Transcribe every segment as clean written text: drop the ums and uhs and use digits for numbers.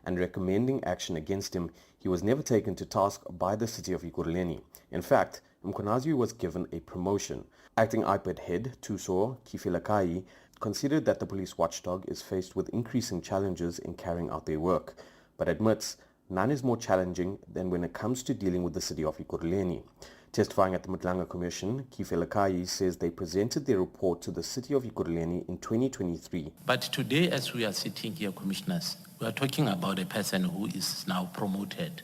and recommending action against him, he was never taken to task by the city of Ekurhuleni. In fact, Mkhwanazi was given a promotion. Acting IPED head Thuso Kifelakai considered that the police watchdog is faced with increasing challenges in carrying out their work, but admits none is more challenging than when it comes to dealing with the city of Ekurhuleni. Testifying at the Mdlanga Commission, Kifelakai says they presented their report to the city of Ekurhuleni in 2023. But today, as we are sitting here, commissioners, we are talking about a person who is now promoted.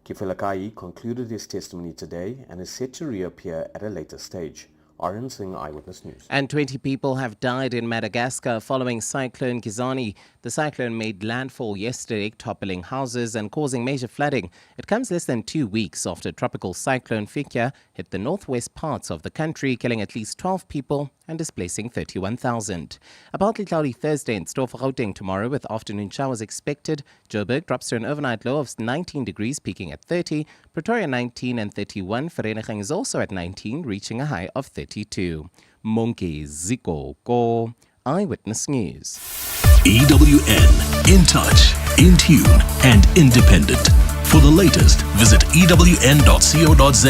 Kifelakai concluded his testimony today and is set to reappear at a later stage. Arun Singh, Eyewitness News. And 20 people have died in Madagascar following Cyclone Gizani. The cyclone made landfall yesterday, toppling houses and causing major flooding. It comes less than 2 weeks after tropical cyclone Fikya hit the northwest parts of the country, killing at least 12 people and displacing 31,000. A partly cloudy Thursday in store for Gauteng tomorrow with afternoon showers expected. Joburg drops to an overnight low of 19 degrees, peaking at 30. Pretoria 19 and 31. Vereniging is also at 19, reaching a high of 32. Monkey Ziko Ko, Eyewitness News. EWN, in touch, in tune and independent. For the latest, visit ewn.co.za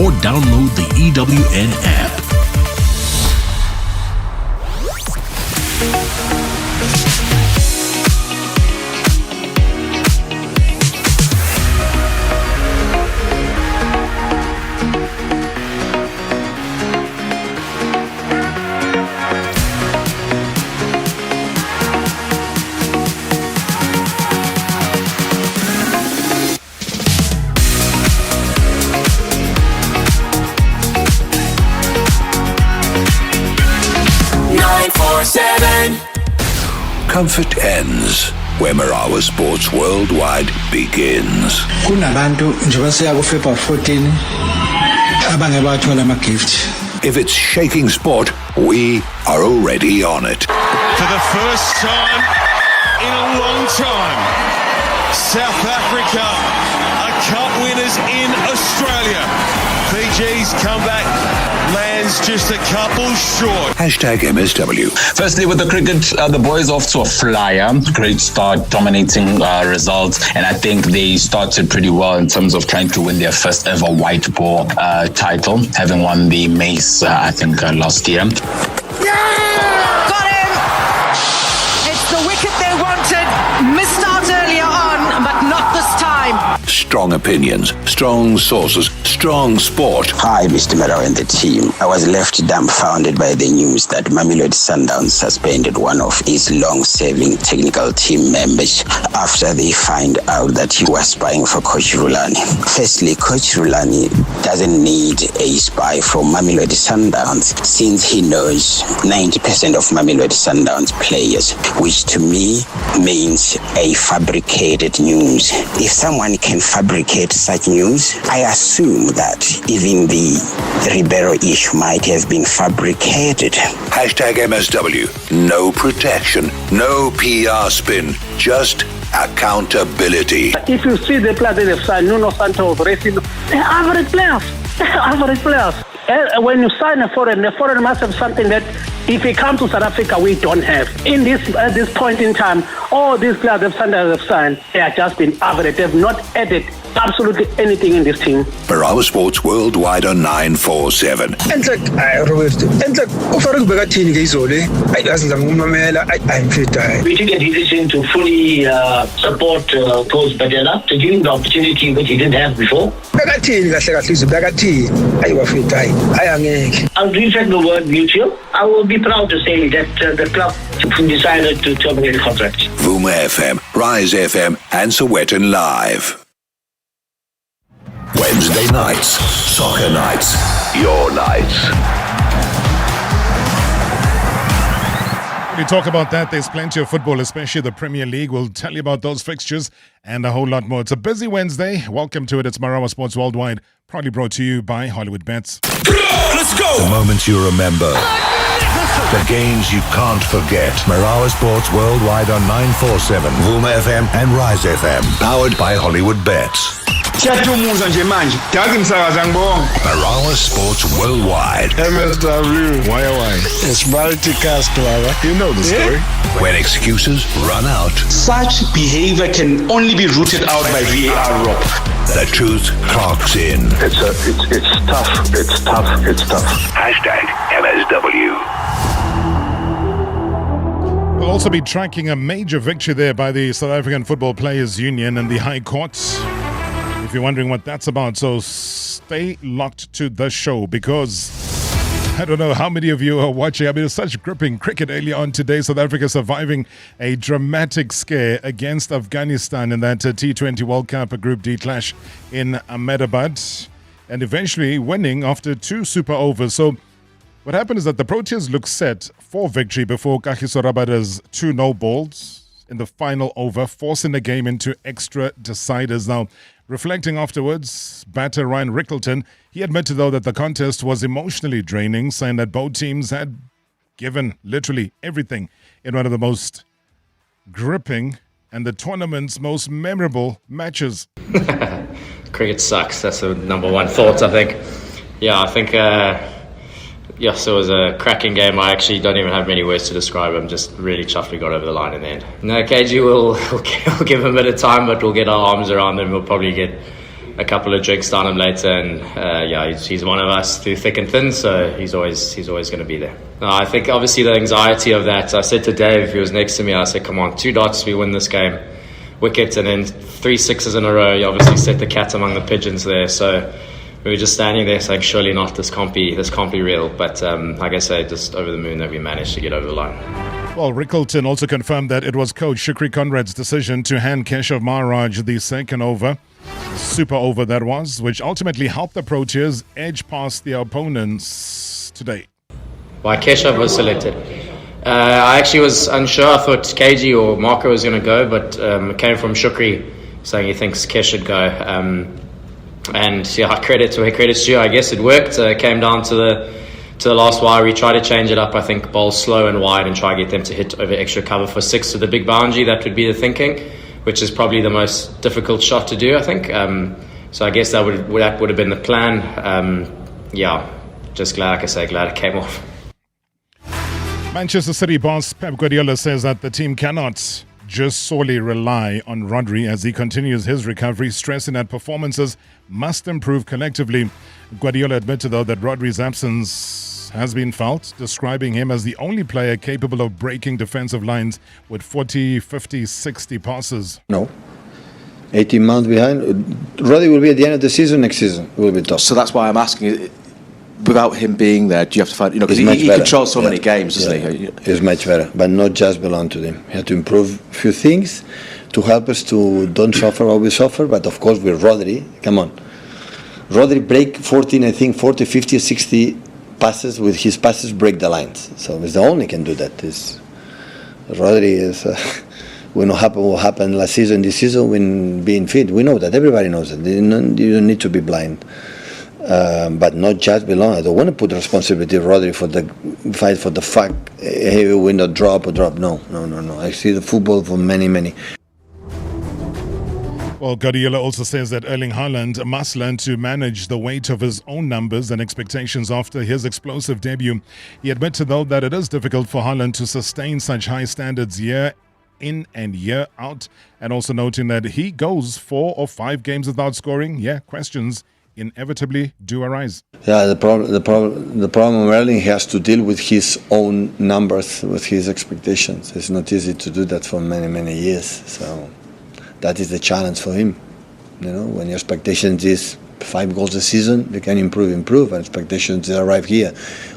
or download the EWN app. Comfort ends where Marawa Sports Worldwide begins. Kunabantu njengoba siya ku February 14 abangebathola ama gift. If it's shaking sport, we are already on it. For the first time in a long time, South Africa are cup winners in Australia. Fiji's comeback lands just a couple short. Hashtag MSW. Firstly, with the cricket, the boys off to a flyer. Great start, dominating results. And I think they started pretty well in terms of trying to win their first ever white ball title, having won the Mace, I think, last year. Yeah! Got him! It's the wicket they wanted. Missed out earlier on, but not this time. Strong opinions, strong sources, strong sport. Hi, Mr. Marawa and the team. I was left dumbfounded by the news that Mamelodi Sundowns suspended one of his long-serving technical team members after they find out that he was spying for Coach Rulani. Firstly, Coach Rulani doesn't need a spy from Mamelodi Sundowns since he knows 90% of Mamelodi Sundowns players, which to me means a fabricated news. If someone can fabricate such news, I assume that even the Ribeiro issue might have been fabricated. Hashtag MSW. No protection, no PR spin, just accountability. If you see the players they've signed, Nuno Santos, Racing, they're average players. Average players. When you sign a foreign must have something that if he comes to South Africa, we don't have. At this point in time, all these players have signed, they have just been average. They have not added absolutely anything in this team. Marawa Sports Worldwide on 947. I'm We took a decision to fully support Coach Badela to give him the opportunity which he didn't have before. I'll retract the word mutual. I will be proud to say that the club decided to terminate the contract. Vuma FM, Rise FM and Sowetan Live. Wednesday nights, soccer nights, your nights. We talk about that. There's plenty of football, especially the Premier League. We'll tell you about those fixtures and a whole lot more. It's a busy Wednesday. Welcome to it. It's Marawa Sports Worldwide, proudly brought to you by Hollywood Bets. Let's go! The moments you remember. The games you can't forget. Marawa Sports Worldwide on 947, Vuma FM and Rise FM. Powered by Hollywood Bets. Siyatumuza nje manje. Daki msakaza ngibonga. Marawa Sports Worldwide. MSW. Why? It's multicast, baba. You know the story. When excuses run out, Such behavior can only be rooted out by VAR, Rob. the truth clocks in. It's tough. It's tough. #MSW. We'll also be tracking a major victory there by the South African Football Players Union and the High Court. If you're wondering what that's about, so stay locked to the show because I don't know how many of you are watching. I mean, it's such gripping cricket early on today. South Africa surviving a dramatic scare against Afghanistan in that T20 World Cup Group D clash in Ahmedabad and eventually winning after 2 super overs. So what happened is that the Proteas looked set for victory before Kagiso Rabada's 2 no-balls in the final over, forcing the game into extra deciders. Now, reflecting afterwards, batter Ryan Rickleton, he admitted, though, that the contest was emotionally draining, saying that both teams had given literally everything in one of the most gripping and the tournament's most memorable matches. Cricket sucks. That's the number one thought, I think. Yeah, I think... Yes, it was a cracking game. I actually don't even have many words to describe. I'm just really chuffed we got over the line in the end. No, KG will give him a bit of time, but we'll get our arms around him. We'll probably get a couple of drinks down him later. And he's one of us through thick and thin, so he's always going to be there. No, I think obviously the anxiety of that. I said to Dave, he was next to me, I said, come on, 2 dots, we win this game. Wicket, and then 3 sixes in a row. You obviously set the cat among the pigeons there. So we were just standing there saying, surely not, this can't be real. But like I say, just over the moon that we managed to get over the line. Well, Rickleton also confirmed that it was coach Shukri Conrad's decision to hand Keshav Maharaj the second over, super over that was, which ultimately helped the Proteas edge past their opponents today. Why Keshav was selected? I actually was unsure. I thought KG or Marco was going to go, but it came from Shukri saying he thinks Kesh should go. And yeah, credit to where credit's due. I guess it worked. Came down to the last wire. We tried to change it up. I think bowl slow and wide and try to get them to hit over extra cover for 6 to the big boundary. That would be the thinking, which is probably the most difficult shot to do, I think. So I guess that would have been the plan. Just glad it came off. Manchester City boss Pep Guardiola says that the team cannot just solely rely on Rodri as he continues his recovery, stressing that performances must improve collectively. Guardiola admitted, though, that Rodri's absence has been felt, describing him as the only player capable of breaking defensive lines with 40, 50, 60 passes. No. 18 months behind. Rodri will be at the end of the season, next season. It will be tough. So that's why I'm asking, without him being there, do you have to find, because he controls so many games, doesn't he? He's much better, but not just belong to him. He had to improve a few things to help us to don't suffer what we suffer, but of course with Rodri, come on. Rodri break 40, 50, 60 passes. With his passes break the lines. So he's the only can do that. Rodri is, we know what happened last season, this season when being fit. We know that, everybody knows that. You don't need to be blind. But not just belong. I don't want to put responsibility on Rodri for the fight for the fact, hey, we win a drop or drop. No. I see the football for many. Well, Guardiola also says that Erling Haaland must learn to manage the weight of his own numbers and expectations after his explosive debut. He admitted, though, that it is difficult for Haaland to sustain such high standards year in and year out, and also noting that he goes 4 or 5 games without scoring. Questions inevitably do arise. Yeah, the problem Erling has to deal with his own numbers, with his expectations. It's not easy to do that for many years. So that is the challenge for him. When your expectations is 5 goals a season, you can improve. And expectations arrive here.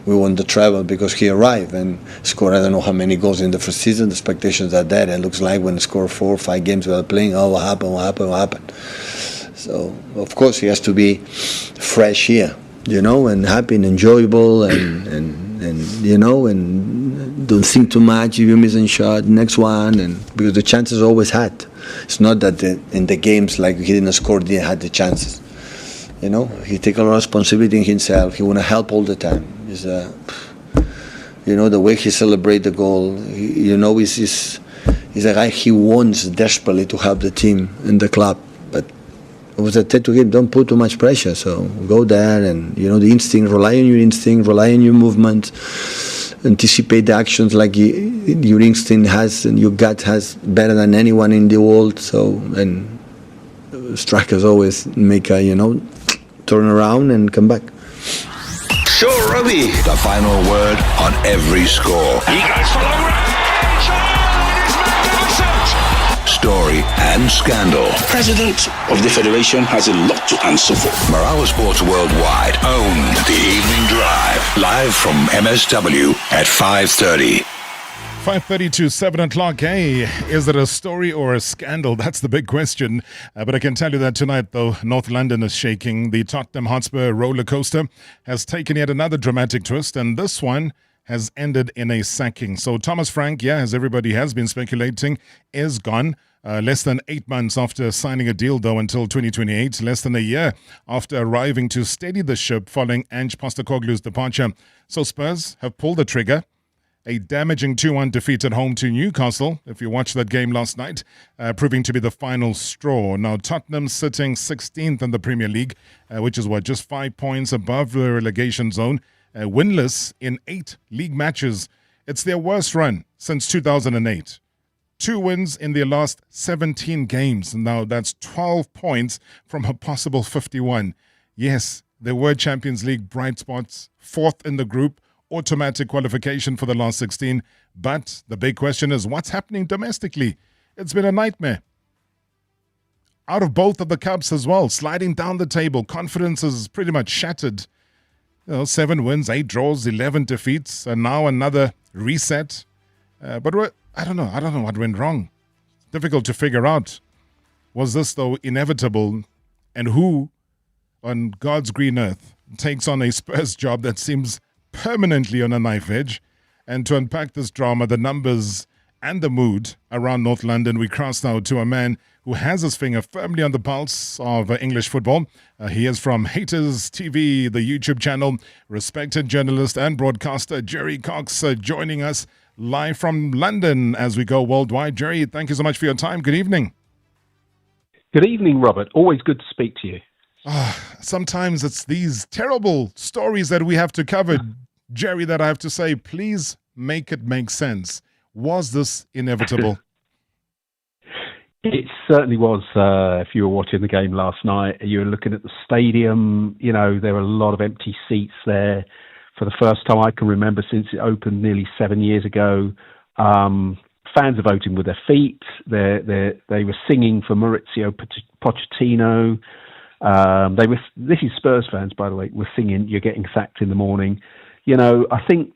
We want the treble because he arrived and scored I don't know how many goals in the first season. The expectations are there. It looks like when he scored 4 or 5 games without playing, what happened? So, of course, he has to be fresh here, and happy and enjoyable and don't think too much if you miss a shot, next one, and because the chances always had. It's not that in the games like he didn't score, he had the chances. He take a lot of responsibility in himself. He want to help all the time. He's the way he celebrate the goal, he's a guy, he wants desperately to help the team and the club. was a tattoo game. Don't put too much pressure. So go there and, the instinct, rely on your instinct, rely on your movement, anticipate the actions like your instinct has and your gut has better than anyone in the world. So, and strikers always make a, turn around and come back. Sure, Robbie. The final word on every score. He goes for long range. Story and scandal. President of the Federation has a lot to answer for. Marawa Sports Worldwide owned the Evening Drive. Live from MSW at 5:30. 5:30 to 7 o'clock. Hey, is it a story or a scandal? That's the big question. But I can tell you that tonight, though, North London is shaking. The Tottenham Hotspur roller coaster has taken yet another dramatic twist, and this one has ended in a sacking. So Thomas Frank, as everybody has been speculating, is gone. Less than 8 months after signing a deal, though, until 2028. Less than a year after arriving to steady the ship following Ange Postecoglou's departure. So Spurs have pulled the trigger. A damaging 2-1 defeat at home to Newcastle, if you watched that game last night, proving to be the final straw. Now, Tottenham sitting 16th in the Premier League, which is just 5 points above the relegation zone, winless in 8 league matches. It's their worst run since 2008. 2 wins in their last 17 games. Now, that's 12 points from a possible 51. Yes, there were Champions League bright spots, 4th in the group, automatic qualification for the last 16. But the big question is, what's happening domestically? It's been a nightmare. Out of both of the cups as well, sliding down the table. Confidence is pretty much shattered. 7 wins, 8 draws, 11 defeats, and now another reset. But I don't know what went wrong. Difficult to figure out. Was this, though, inevitable? And who on God's green earth takes on a Spurs job that seems permanently on a knife edge? And to unpack this drama, the numbers and the mood around North London, we cross now to a man who has his finger firmly on the pulse of English football. He is from Haters TV, the YouTube channel, respected journalist and broadcaster Jerry Cox, joining us live from London as we go worldwide. Jerry, thank you so much for your time. Good evening. Good evening, Robert. Always good to speak to you. Sometimes it's these terrible stories that we have to cover, Jerry, that I have to say, please make it make sense. Was this inevitable? It certainly was. If you were watching the game last night, you were looking at the stadium, there were a lot of empty seats there. For the first time I can remember since it opened nearly 7 years ago. Fans are voting with their feet. They were singing for Maurizio Pochettino. This is Spurs fans, by the way, were singing "You're getting sacked in the morning." I think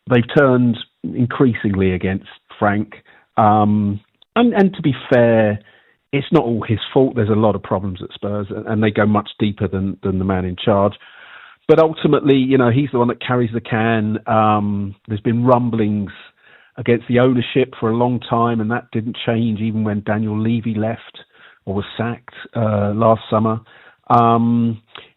they've turned increasingly against Frank. And to be fair, it's not all his fault. There's a lot of problems at Spurs, and they go much deeper than the man in charge. But ultimately, he's the one that carries the can. There's been rumblings against the ownership for a long time, and that didn't change even when Daniel Levy left or was sacked last summer.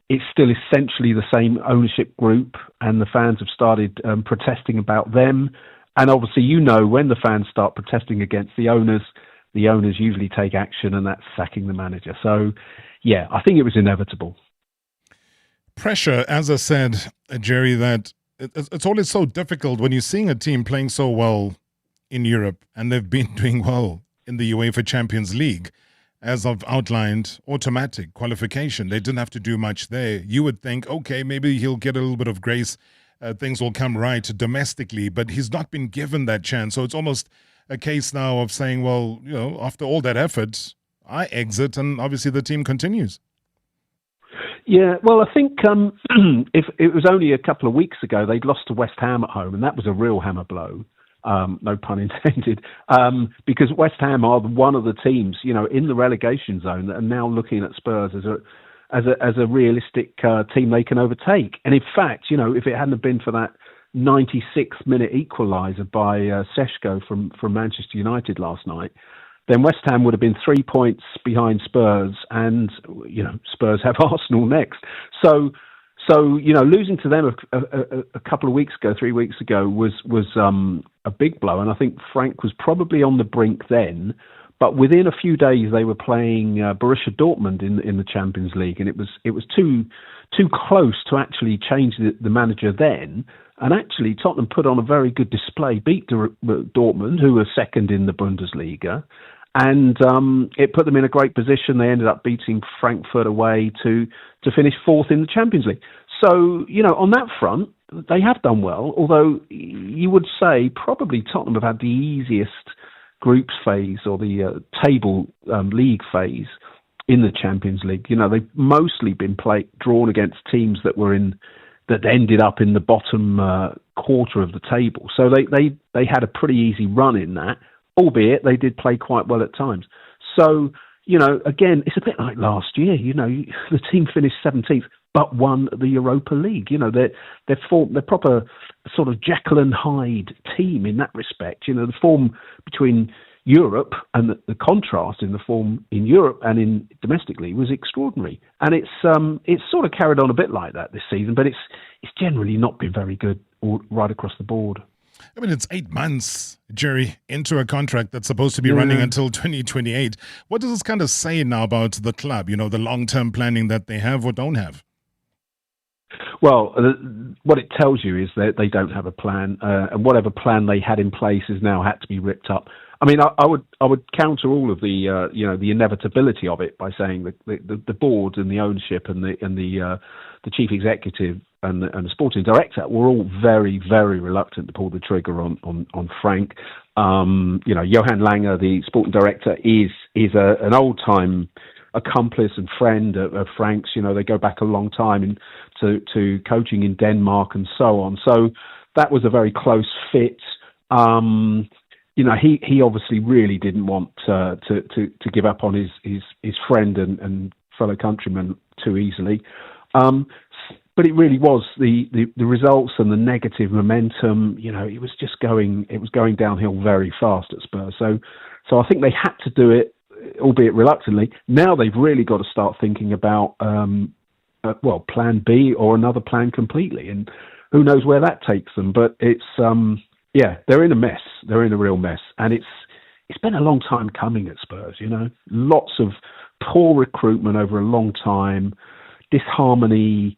It's still essentially the same ownership group, and the fans have started protesting about them. And obviously, when the fans start protesting against the owners usually take action, and that's sacking the manager. So, I think it was inevitable. Pressure, as I said, Jerry, that it's always so difficult when you're seeing a team playing so well in Europe, and they've been doing well in the UEFA Champions League. As I've outlined, automatic qualification. They didn't have to do much there. You would think, okay, maybe he'll get a little bit of grace. Things will come right domestically, but he's not been given that chance. So it's almost a case now of saying, well, after all that effort, I exit, and obviously the team continues. Yeah, well, I think if it was only a couple of weeks ago, they'd lost to West Ham at home, and that was a real hammer blow. No pun intended, because West Ham are one of the teams, in the relegation zone that are now looking at Spurs as a realistic team they can overtake. And in fact, if it hadn't been for that 96th minute equaliser by Seshko from Manchester United last night, then West Ham would have been 3 points behind Spurs, and Spurs have Arsenal next. So losing to them a couple of weeks ago, 3 weeks ago, was a big blow. And I think Frank was probably on the brink then, but within a few days they were playing Borussia Dortmund in the Champions League, and it was too close to actually change the manager then. And actually, Tottenham put on a very good display, beat Dortmund, who were second in the Bundesliga, and it put them in a great position. They ended up beating Frankfurt away to finish fourth in the Champions League. So, on that front, they have done well, although you would say probably Tottenham have had the easiest groups phase or the table league phase in the Champions League. They've mostly been drawn against teams that ended up in the bottom quarter of the table. So they had a pretty easy run in that, albeit they did play quite well at times. So, again, it's a bit like last year. The team finished 17th, but won the Europa League. They're proper sort of Jekyll and Hyde team in that respect. The form between Europe and the contrast in the form in Europe and in domestically was extraordinary, and it's sort of carried on a bit like that this season, but it's generally not been very good right across the board. I mean, it's 8 months, Jerry, into a contract that's supposed to be running until 2028. What does this kind of say now about the club? The long-term planning that they have or don't have? Well, what it tells you is that they don't have a plan, and whatever plan they had in place has now had to be ripped up. I mean, I would counter all of the the inevitability of it by saying that the board and the ownership and the chief executive and the sporting director were all very, very reluctant to pull the trigger on Frank. Johan Langer, the sporting director, is an old time accomplice and friend of Frank's. They go back a long time to coaching in Denmark and so on. So that was a very close fit. He obviously really didn't want to give up on his friend and fellow countryman too easily. But it really was the results and the negative momentum. It was just going downhill very fast at Spurs. So I think they had to do it, albeit reluctantly. Now they've really got to start thinking about plan B or another plan completely, and who knows where that takes them. But it's they're in a mess. They're in a real mess, and it's been a long time coming at Spurs. Lots of poor recruitment over a long time, disharmony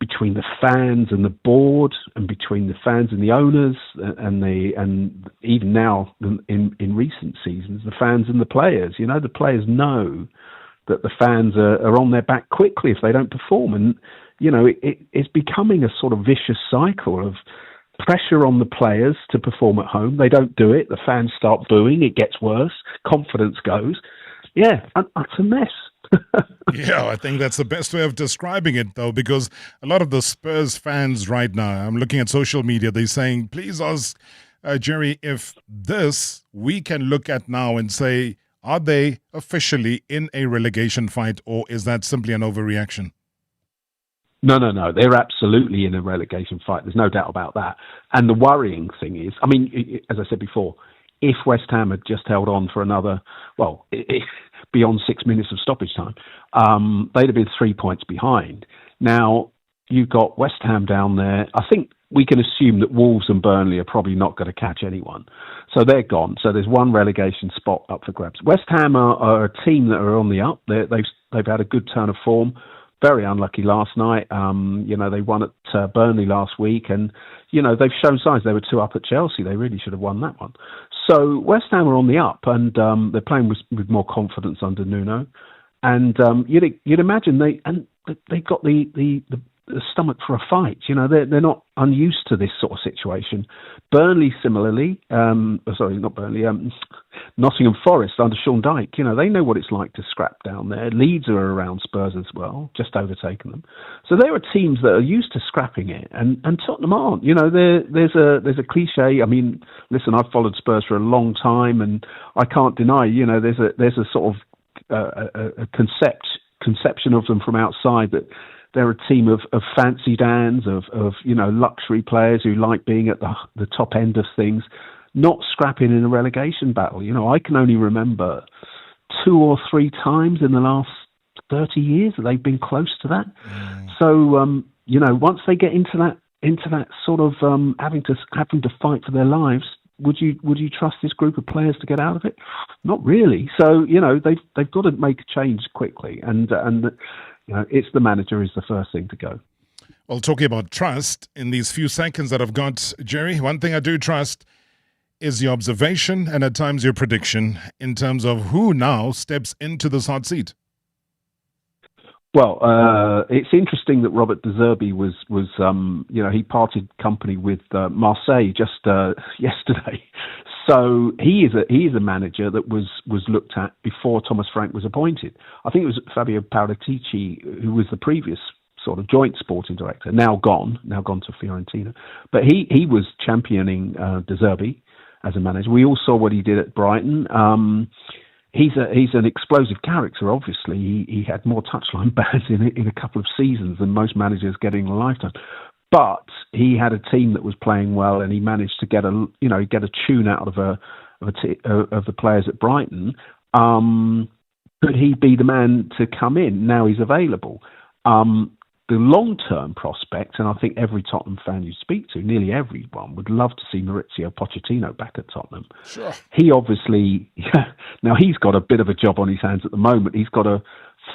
between the fans and the board, and between the fans and the owners, and even now in recent seasons, the fans and the players. The players know that the fans are on their back quickly if they don't perform, and it's becoming a sort of vicious cycle of pressure on the players to perform at home. They don't do it. The fans start booing. It gets worse. Confidence goes. Yeah, it's a mess. Yeah, I think that's the best way of describing it, though, because a lot of the Spurs fans right now, I'm looking at social media, they're saying, please ask Jerry if this we can look at now and say, are they officially in a relegation fight, or is that simply an overreaction? No. They're absolutely in a relegation fight. There's no doubt about that. And the worrying thing is, I mean, as I said before, if West Ham had just held on for another, beyond 6 minutes of stoppage time, they'd have been 3 points behind. Now, you've got West Ham down there. I think we can assume that Wolves and Burnley are probably not going to catch anyone. So they're gone. So there's one relegation spot up for grabs. West Ham are a team that are on the up. They've had a good turn of form. Very unlucky last night. They won at Burnley last week, and they've shown signs. They were 2 up at Chelsea. They really should have won that one. So West Ham are on the up, and they're playing with more confidence under Nuno. And you'd imagine they've got the stomach for a fight. They're not unused to this sort of situation. Burnley similarly, not Burnley, Nottingham Forest under Sean Dyche. They know what it's like to scrap down there. Leeds are around Spurs as well, just overtaken them. So there are teams that are used to scrapping it, and Tottenham aren't. There's a cliche. I mean, listen, I've followed Spurs for a long time, and I can't deny. There's a sort of a conception of them from outside that they're a team of fancy dans, of luxury players who like being at the top end of things, not scrapping in a relegation battle. I can only remember 2 or 3 times in the last 30 years that they've been close to that. So once they get into that sort of having to fight for their lives, would you trust this group of players to get out of it? Not really. So they've got to make a change quickly, and it's the manager is the first thing to go. Well, talking about trust, in these few seconds that I've got, Jerry, one thing I do trust is your observation and at times your prediction in terms of who now steps into this hot seat. Well, it's interesting that Robert De Zerbi was he parted company with Marseille just yesterday. So he is a manager that was looked at before Thomas Frank was appointed. I think it was Fabio Paratici who was the previous sort of joint sporting director, now gone to Fiorentina. But he was championing De Zerbi as a manager. We all saw what he did at Brighton. He's an explosive character, obviously. He had more touchline bans in a couple of seasons than most managers getting in a lifetime. But he had a team that was playing well, and he managed to get a tune out of the players at Brighton. Could he be the man to come in? Now he's available. The long-term prospect, and I think every Tottenham fan you speak to, nearly everyone, would love to see Maurizio Pochettino back at Tottenham. Sure. He obviously, now he's got a bit of a job on his hands at the moment. He's got a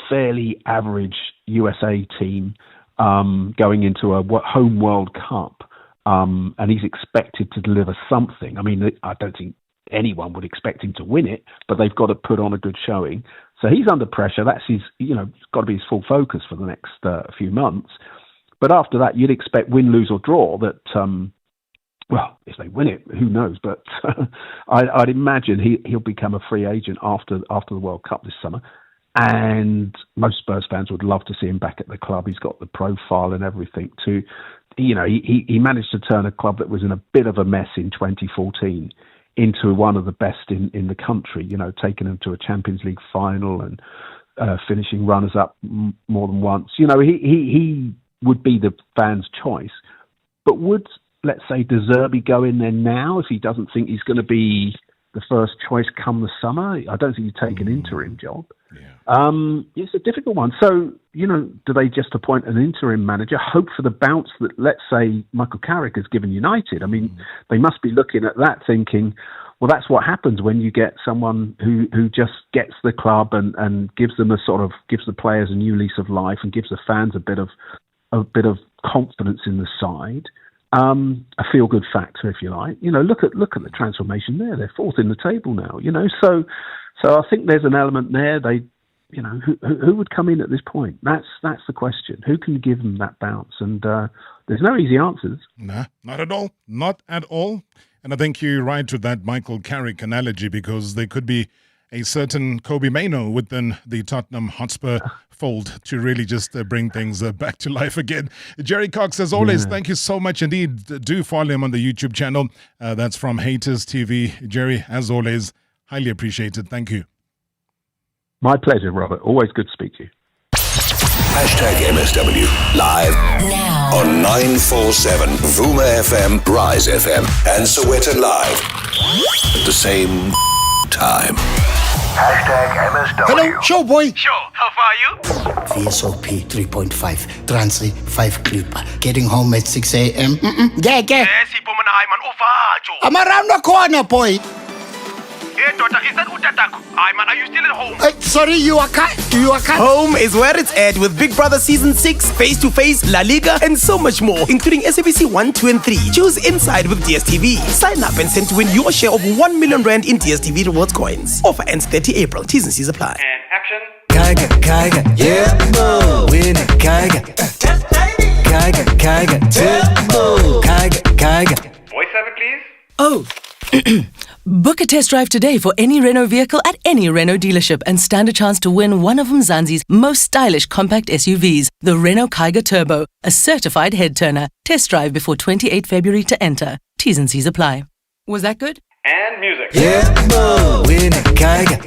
fairly average USA team going into a home World Cup, and he's expected to deliver something. I mean, I don't think anyone would expect him to win it, but they've got to put on a good showing. So he's under pressure. That's his, it's got to be his full focus for the next few months. But after that, you'd expect win, lose or draw that, if they win it, who knows? But I'd imagine he'll become a free agent after the World Cup this summer. And most Spurs fans would love to see him back at the club. He's got the profile and everything to, he managed to turn a club that was in a bit of a mess in 2014 into one of the best in the country, taking them to a Champions League final and finishing runners-up more than once. He would be the fans' choice. But would, let's say, De Zerbi go in there now if he doesn't think he's going to be the first choice come the summer? I don't think he'd take an interim job. Yeah. It's a difficult one. So, do they just appoint an interim manager, hope for the bounce that, let's say, Michael Carrick has given United? I mean, they must be looking at that thinking, well, that's what happens when you get someone who just gets the club and gives them gives the players a new lease of life and gives the fans a bit of confidence in the side. A feel-good factor, if you like. Look at the transformation there. They're fourth in the table now. So I think there's an element there. They, who would come in at this point? That's the question. Who can give them that bounce? And there's no easy answers. Nah, not at all. Not at all. And I think you're right with that Michael Carrick analogy, because there could be a certain Kobe Mainoo within the Tottenham Hotspur fold to really just bring things back to life again. Jerry Cox, as always, thank you so much indeed. Do follow him on the YouTube channel. That's from Haters TV. Jerry, as always, highly appreciated. Thank you. My pleasure, Robert. Always good to speak to you. #MSW live now on 947 Vuma FM, Rise FM, and Sowetan Live at the same time. #MSW. Hello, show boy. Sure, how far are you? VSOP 3.5, Transri 5 Clipper. Getting home at 6 a.m. Yeah. I'm around the corner, boy. Hey, daughter, is that Utatako? Aye, man, are you still at home? Sorry, you are cut. Home is where it's at with Big Brother Season 6, Face-to-Face, La Liga, and so much more, including SABC 1, 2, and 3. Choose Inside with DSTV. Sign up and stand to win your share of 1 million rand in DSTV rewards coins. Offer ends 30 April. T's and C's apply. And action. Kaiga, yeah, win it, Kaiga. Kaiga, turbo. Kaiga. Voice over, please. Oh. Book a test drive today for any Renault vehicle at any Renault dealership and stand a chance to win one of Mzansi's most stylish compact SUVs, the Renault Kaiga Turbo, a certified head-turner. Test drive before 28 February to enter. T's and C's apply. Was that good? And music. Yeah, win it, Kaiga.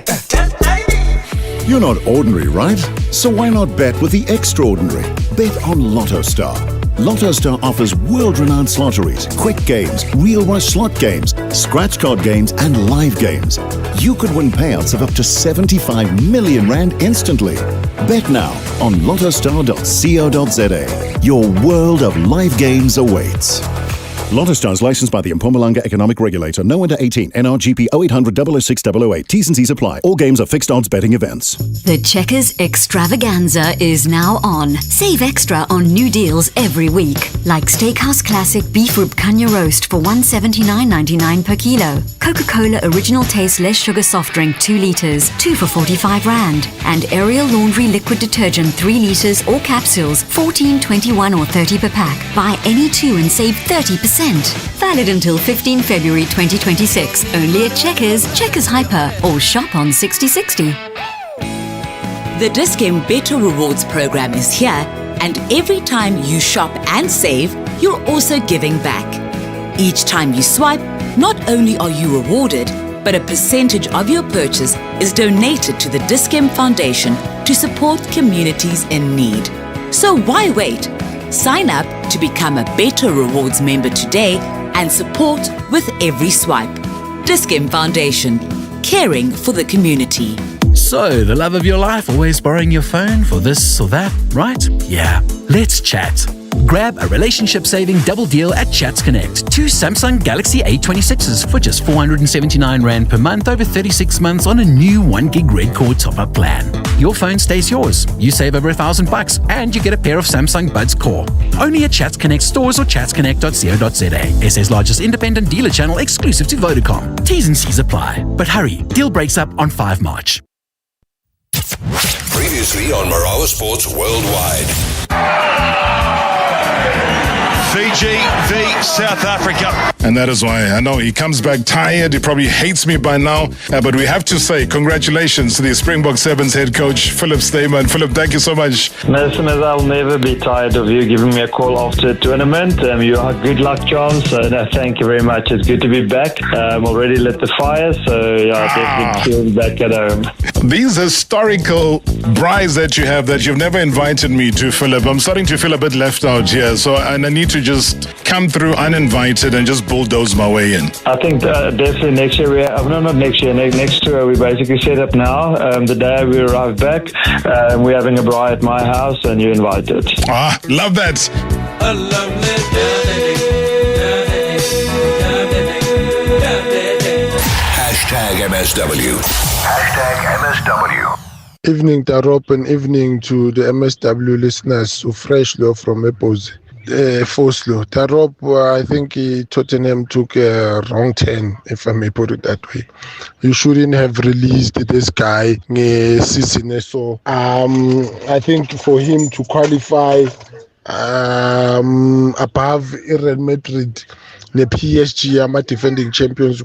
You're not ordinary, right? So why not bet with the extraordinary? Bet on Lotto Star. Lotto Star offers world-renowned lotteries, quick games, real rush slot games, scratch card games, and live games. You could win payouts of up to 75 million rand instantly. Bet now on lottostar.co.za. Your world of live games awaits. Lotto Stars licensed by the Mpumalanga Economic Regulator. No under 18. NRGP 0800 006 008. T's and C's apply. All games are fixed odds betting events. The Checkers Extravaganza is now on. Save extra on new deals every week. Like Steakhouse Classic Beef Rib Kanya Roast for $179.99 per kilo. Coca-Cola Original Taste Less Sugar Soft Drink 2 litres, 2 for 45 Rand. And Ariel Laundry Liquid Detergent 3 litres or capsules, 14, 21 or 30 per pack. Buy any 2 and save 30%. Valid until 15 February 2026. Only at Checkers, Checkers Hyper, or shop on 6060. The Dis-Chem Better Rewards program is here, and every time you shop and save, you're also giving back. Each time you swipe, not only are you rewarded, but a percentage of your purchase is donated to the Dis-Chem Foundation to support communities in need. So why wait? Sign up to become a Better Rewards member today and support with every swipe. Dis-Chem Foundation, caring for the community. So, the love of your life always borrowing your phone for this or that, right? Yeah, let's chat. Grab a relationship-saving double deal at Chats Connect. 2 Samsung Galaxy A26s for just 479 Rand per month over 36 months on a new 1 gig Red Core top-up plan. Your phone stays yours. You save over $1,000 and you get a pair of Samsung Buds Core. Only at Chats Connect stores or chatsconnect.co.za. SA's largest independent dealer channel exclusive to Vodacom. T's and C's apply. But hurry, deal breaks up on 5 March. Previously on Marawa Sports Worldwide. Fiji v South Africa. And that is why I know he comes back tired. He probably hates me by now. But we have to say congratulations to the Springbok Sevens head coach, Philip Stayman. Philip, thank you so much. Listeners, I'll never be tired of you giving me a call after the tournament. You are good luck charms. So thank you very much. It's good to be back. I'm already lit the fire. So definitely feel back at home. These historical brides that you have that you've never invited me to, Philip, I'm starting to feel a bit left out here. So and I need to just come through uninvited and just bulldoze my way in. I think definitely next year next tour we basically set up now. The day we arrive back, we're having a braai at my house and you're invited. Love that. A lovely #MSW. #MSW. Evening, Tarop, and evening to the MSW listeners who fresh law from Epos. Foslo. Tarop, I think Tottenham took a wrong turn, if I may put it that way. You shouldn't have released this guy, season. So I think for him to qualify above Real Madrid, the PSG, defending Champions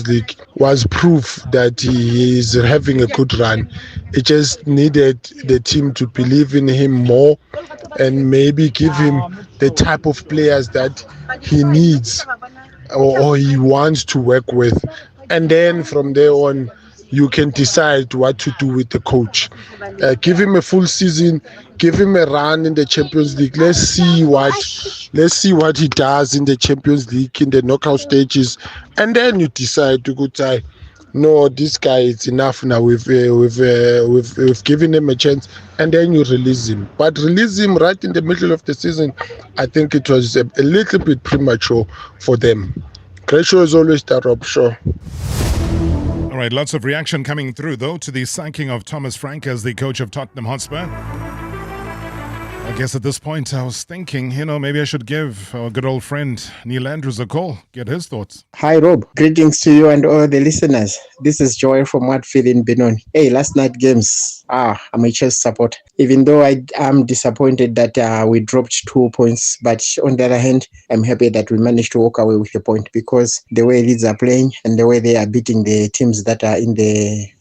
League, was proof that he is having a good run. It just needed the team to believe in him more and maybe give him the type of players that he needs or he wants to work with. And then from there on, you can decide what to do with the coach. Give him a full season, give him a run in the Champions League. Let's see what he does in the Champions League in the knockout stages, and then you decide to go tie. No, this guy is enough now. We've given him a chance, and then you release him. But release him right in the middle of the season, I think it was a little bit premature for them. Great show as always, Tarop. Sure. All right, lots of reaction coming through, though, to the sacking of Thomas Frank as the coach of Tottenham Hotspur. I guess at this point I was thinking, maybe I should give our good old friend Neil Andrews a call, get his thoughts. Hi, Rob. Greetings to you and all the listeners. This is Joy from Watfield in Benoni. Hey, last night games. I'm a Chelsea supporter. Even though I'm disappointed that we dropped 2 points, but on the other hand, I'm happy that we managed to walk away with a point because the way Leeds are playing and the way they are beating the teams that are in the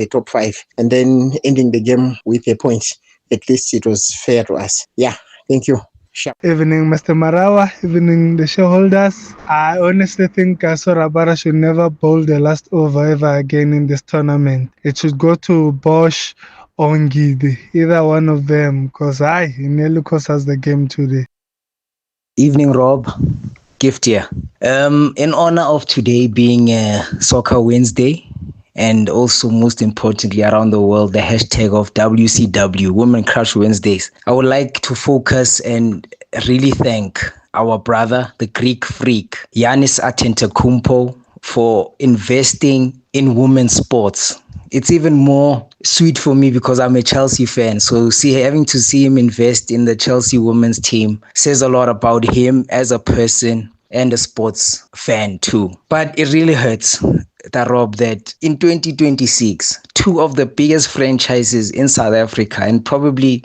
top 5, and then ending the game with a point. At least it was fair to us. Yeah, thank you. Evening, Mr. Marawa. Evening, the shareholders. I honestly think Sorabara should never bowl the last over ever again in this tournament. It should go to Bosch or Ngidi, either one of them, because he nearly cost us the game today. Evening, Rob. Gift here. In honor of today being Soccer Wednesday, and also most importantly around the world, the hashtag of WCW, Women Crush Wednesdays, I would like to focus and really thank our brother, the Greek freak, Giannis Antetokounmpo, for investing in women's sports. It's even more sweet for me because I'm a Chelsea fan. So having to see him invest in the Chelsea women's team says a lot about him as a person and a sports fan too. But it really hurts, Rob, that in 2026, two of the biggest franchises in South Africa and probably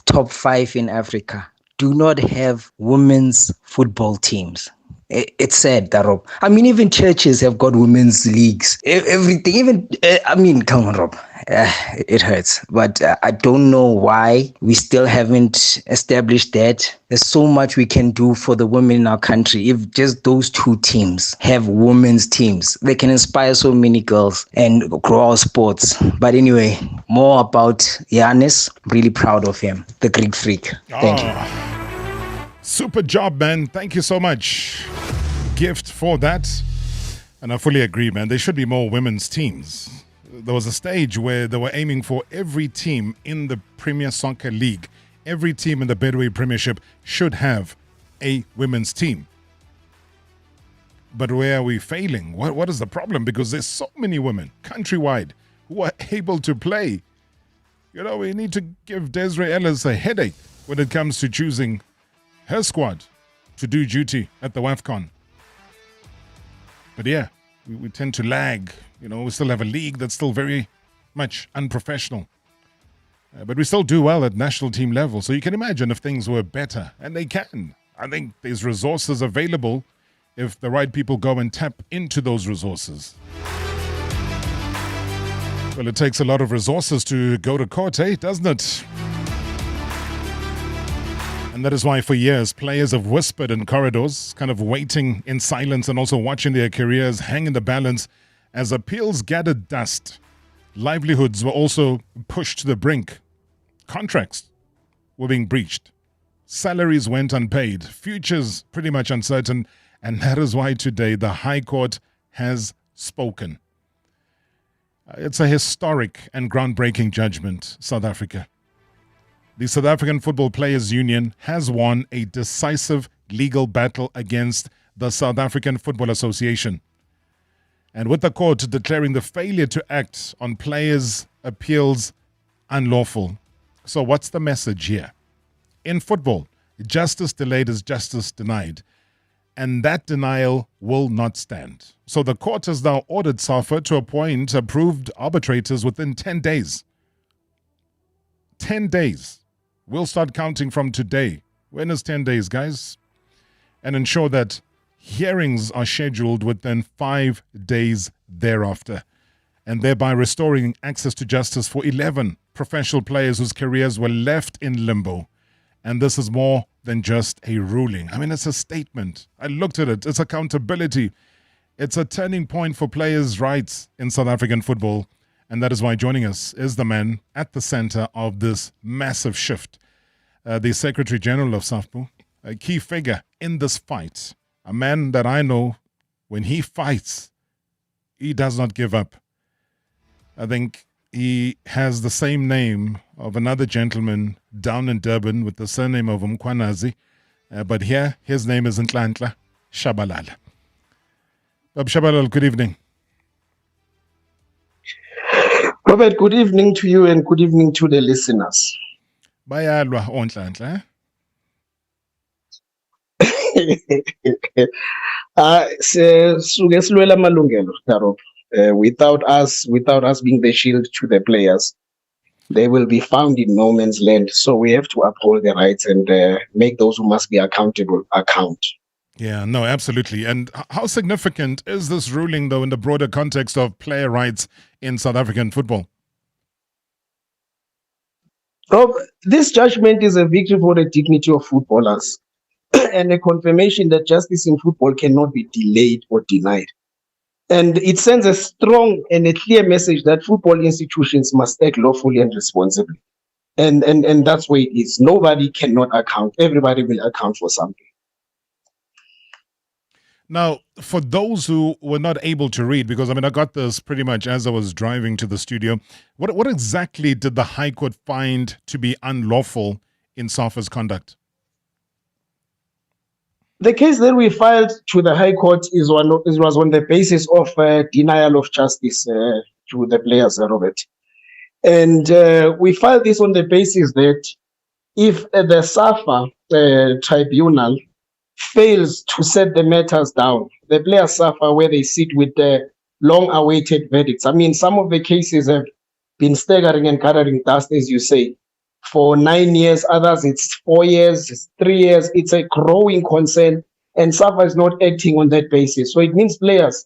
top 5 in Africa do not have women's football teams. It's sad, Rob. I mean, even churches have got women's leagues. Everything, come on, Rob. It hurts. But I don't know why we still haven't established that. There's so much we can do for the women in our country. If just those two teams have women's teams, they can inspire so many girls and grow our sports. But anyway, more about Giannis. Really proud of him, the Greek freak. Thank you. Super job, man. Thank you so much. Gift for that. And I fully agree, man. There should be more women's teams. There was a stage where they were aiming for every team in the Premier Soccer League. Every team in the Bedway Premiership should have a women's team. But where are we failing? What is the problem? Because there's so many women countrywide who are able to play. You know, we need to give Desiree Ellis a headache when it comes to choosing her squad to do duty at the WAFCON. But yeah, we tend to lag. You know, we still have a league that's still very much unprofessional. But we still do well at national team level. So you can imagine if things were better, and they can. I think there's resources available if the right people go and tap into those resources. Well, it takes a lot of resources to go to court, doesn't it? And that is why for years, players have whispered in corridors, kind of waiting in silence and also watching their careers hang in the balance as appeals gathered dust. Livelihoods were also pushed to the brink. Contracts were being breached. Salaries went unpaid. Futures pretty much uncertain. And that is why today the High Court has spoken. It's a historic and groundbreaking judgment, South Africa. The South African Football Players Union has won a decisive legal battle against the South African Football Association. And with the court declaring the failure to act on players' appeals unlawful. So what's the message here? In football, justice delayed is justice denied. And that denial will not stand. So the court has now ordered SAFA to appoint approved arbitrators within 10 days. 10 days. We'll start counting from today. When is 10 days, guys? And ensure that hearings are scheduled within 5 days thereafter, and thereby restoring access to justice for 11 professional players whose careers were left in limbo. And this is more than just a ruling. I mean, it's a statement. I looked at it. It's accountability. It's a turning point for players' rights in South African football. And that is why joining us is the man at the center of this massive shift, the Secretary General of SAFPU, a key figure in this fight, a man that I know when he fights, he does not give up. I think he has the same name of another gentleman down in Durban with the surname of Mkwanazi, but here his name is Nhlanhla Shabalala. Shabalala, good evening. Robert, good evening to you and good evening to the listeners. Bayalwa Nhlanhla. Without us being the shield to the players, they will be found in no man's land. So we have to uphold the rights and make those who must be accountable account. Yeah, no, absolutely. And how significant is this ruling, though, in the broader context of player rights in South African football? Rob, this judgment is a victory for the dignity of footballers and a confirmation that justice in football cannot be delayed or denied. And it sends a strong and a clear message that football institutions must act lawfully and responsibly. And that's where it is. Nobody cannot account. Everybody will account for something. Now, for those who were not able to read, because I got this pretty much as I was driving to the studio, what exactly did the High Court find to be unlawful in SAFA's conduct? The case that we filed to the High Court was on the basis of denial of justice to the players, Robert. And we filed this on the basis that if the SAFA tribunal fails to set the matters down, the players suffer where they sit with the long-awaited verdicts. I mean, some of the cases have been staggering and gathering dust, as you say, for 9 years. Others, it's 4 years, it's 3 years. It's a growing concern, and SAFA is not acting on that basis. So it means players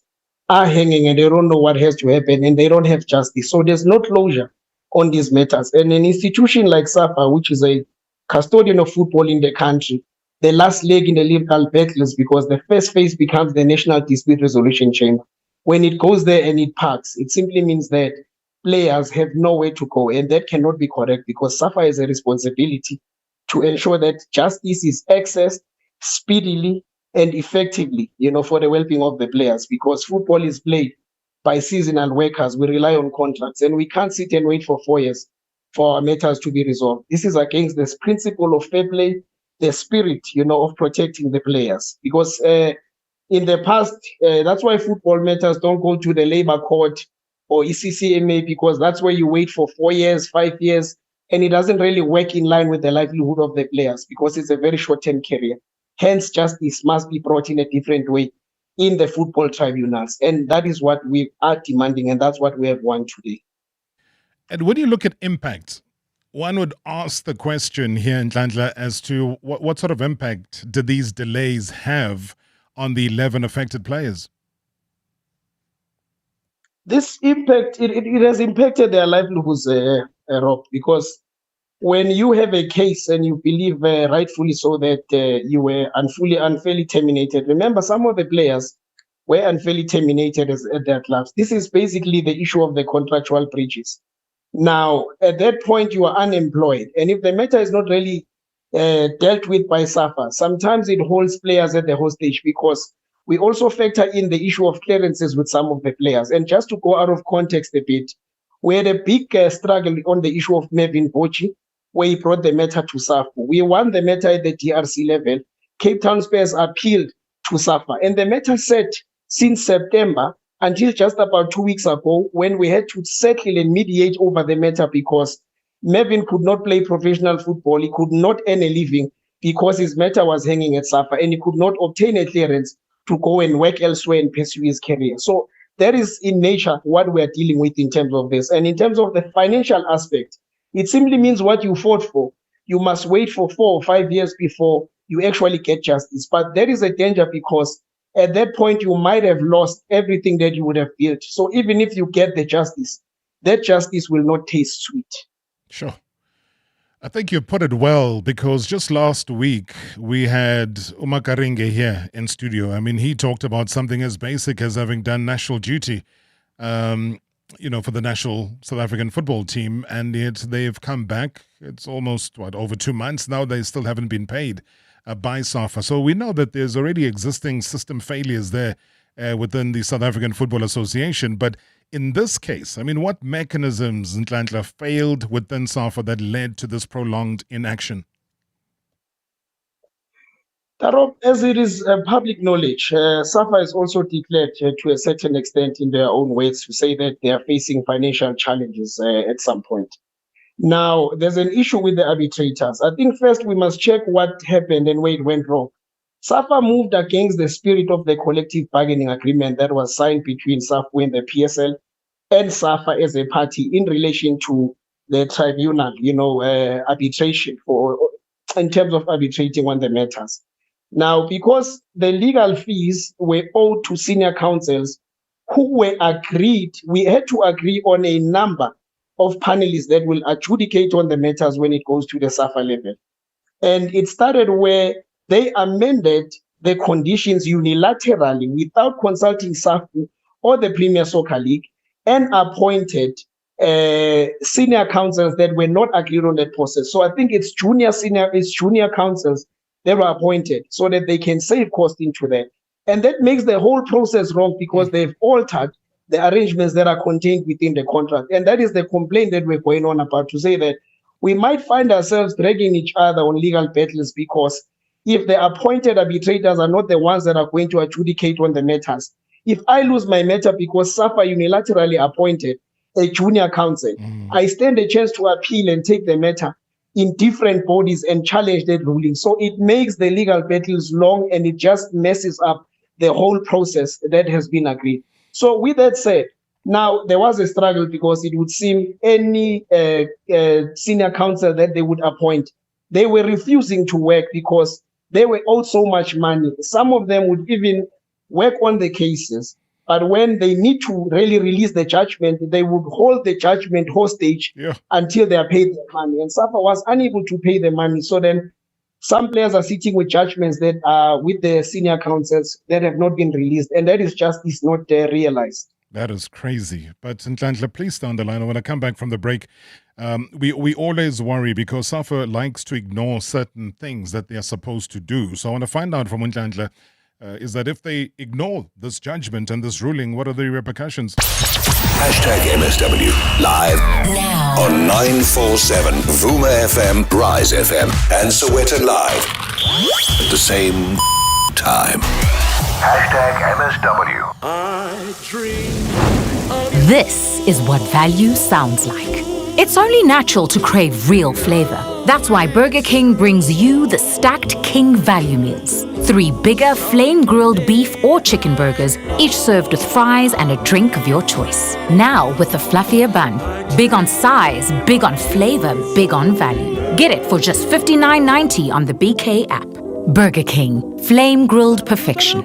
are hanging and they don't know what has to happen and they don't have justice. So there's no closure on these matters. And an institution like SAFA, which is a custodian of football in the country, the last leg in the legal battle is because the first phase becomes the National Dispute Resolution Chamber. When it goes there and it parks, it simply means that players have nowhere to go, and that cannot be correct because SAFA has a responsibility to ensure that justice is accessed speedily and effectively, for the well-being of the players, because football is played by seasonal workers. We rely on contracts, and we can't sit and wait for 4 years for our matters to be resolved. This is against this principle of fair play, the spirit, of protecting the players. Because in the past, that's why football matters don't go to the labor court or ECCMA, because that's where you wait for 4 years, 5 years, and it doesn't really work in line with the livelihood of the players because it's a very short-term career. Hence, justice must be brought in a different way in the football tribunals. And that is what we are demanding, and that's what we have won today. And when you look at impact, one would ask the question here in Nhlanhla as to what sort of impact did these delays have on the 11 affected players? This impact, it has impacted their livelihoods, Rob, because when you have a case and you believe rightfully so that you were unfairly terminated, remember some of the players were unfairly terminated at their clubs. This is basically the issue of the contractual breaches. Now, at that point, you are unemployed. And if the matter is not really dealt with by SAFA, sometimes it holds players at the hostage because we also factor in the issue of clearances with some of the players. And just to go out of context a bit, we had a big struggle on the issue of Mervin Bochi, where he brought the matter to SAFA. We won the matter at the DRC level. Cape Town Spurs appealed to SAFA. And the matter sat since September until just about 2 weeks ago, when we had to settle and mediate over the matter because Mervin could not play professional football. He could not earn a living because his matter was hanging at SAFA, and he could not obtain a clearance to go and work elsewhere and pursue his career. So that is in nature what we are dealing with in terms of this. And in terms of the financial aspect, it simply means what you fought for, you must wait for 4 or 5 years before you actually get justice. But there is a danger because at that point, you might have lost everything that you would have built. So even if you get the justice, that justice will not taste sweet. Sure. I think you put it well, because just last week we had Umakaringe here in studio. I mean, he talked about something as basic as having done national duty, for the national South African football team, and yet they've come back. It's almost, over 2 months now. They still haven't been paid by SAFA. So we know that there's already existing system failures there within the South African Football Association. But in this case, I mean, what mechanisms, Nhlanhla, failed within SAFA that led to this prolonged inaction? Tarob, as it is public knowledge, SAFA is also declared to a certain extent in their own words to say that they are facing financial challenges at some point. Now, there's an issue with the arbitrators. I think first we must check what happened and where it went wrong. SAFA moved against the spirit of the collective bargaining agreement that was signed between SAFA and the PSL and SAFA as a party in relation to the tribunal, arbitration in terms of arbitrating on the matters. Now, because the legal fees were owed to senior counsels who were agreed, we had to agree on a number of panelists that will adjudicate on the matters when it goes to the SAFA level. And it started where they amended the conditions unilaterally without consulting SAFA or the Premier Soccer League, and appointed senior counsels that were not agreed on that process. So I think it's junior counsels that were appointed so that they can save cost into that. And that makes the whole process wrong because they've altered the arrangements that are contained within the contract. And that is the complaint that we're going on about, to say that we might find ourselves dragging each other on legal battles because if the appointed arbitrators are not the ones that are going to adjudicate on the matters. If I lose my matter because SAFA unilaterally appointed a junior counsel, I stand a chance to appeal and take the matter in different bodies and challenge that ruling. So it makes the legal battles long, and it just messes up the whole process that has been agreed. So with that said, now there was a struggle because it would seem any senior counsel that they would appoint, they were refusing to work because they were owed so much money. Some of them would even work on the cases, but when they need to really release the judgment, they would hold the judgment hostage until they are paid their money. And SAFA was unable to pay the money. So then some players are sitting with judgments that are with the senior counsels that have not been released. And that is not realized. That is crazy. But Nhlanhla, please stay on the line. When I come back from the break, we always worry because SAFA likes to ignore certain things that they are supposed to do. So I want to find out from Nhlanhla, is that if they ignore this judgment and this ruling, what are the repercussions? #MSW live now on 947 Vuma FM, Rise FM, and Sowetan Live at the same time. #MSW. This is what value sounds like. It's only natural to crave real flavor. That's why Burger King brings you the stacked King value meals. 3 bigger flame-grilled beef or chicken burgers, each served with fries and a drink of your choice. Now with a fluffier bun. Big on size, big on flavor, big on value. Get it for just $59.90 on the BK app. Burger King, flame-grilled perfection.